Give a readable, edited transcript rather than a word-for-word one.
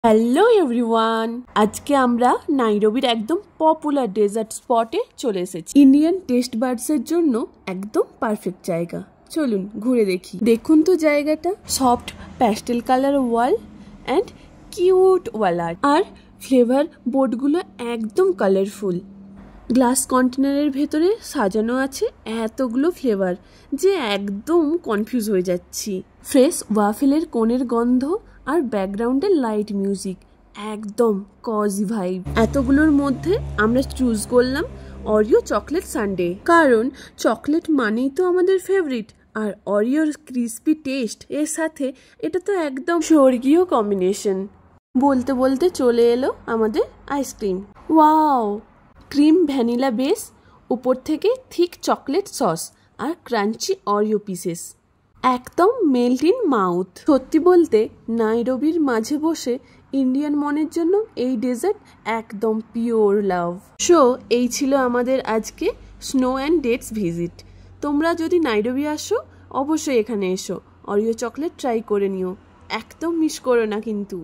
Hello everyone, আজকে আমরা নাইরোবির একদম পপুলার ডেজার্ট স্পটে চলে এসেছি। ইন্ডিয়ান টেস্ট বার্ডসের জন্য একদম পারফেক্ট জায়গা। চলুন ঘুরে দেখি। দেখুন তো জায়গাটা, soft pastel colour wall and cute wall art, আর ফ্লেভার বোর্ডগুলো একদম কালারফুল। গ্লাস কন্টেনারের ভেতরে সাজানো আছে এতগুলো ফ্লেভার যে একদম কনফিউজ হয়ে যাচ্ছি। ফ্রেশ ওয়াফেলের কোণের গন্ধ আর ব্যাকগ্রাউন্ডের লাইট মিউজিক, একদম কজি ভাইব। এতগুলোর মধ্যে আমরা চুজ করলাম অরিও চকলেট সানডে, কারণ চকলেট মানেই তো আমাদের ফেভারিট, আর অরিওর ক্রিস্পি টেস্ট এর সাথে এটা তো একদম স্বর্গীয় কম্বিনেশন। বলতে বলতে চলে এলো আমাদের ice cream. Wow, cream vanilla base, উপর থেকে থিক চকলেট সস আর ক্রাঞ্চি অরিও পিসেস, একদম মেল্ট ইন মাউথ। সত্যি বলতে নাইরোবির মাঝে বসে ইন্ডিয়ান মনের জন্য এই ডেজার্ট একদম পিওর লাভ। সো এই ছিল আমাদের আজকে স্নো অ্যান্ড ডেটস ভিজিট। তোমরা যদি নাইরোবি আসো অবশ্যই এখানে এসো, অরিও চকলেট ট্রাই করে নিও, একদম মিস করো না কিন্তু।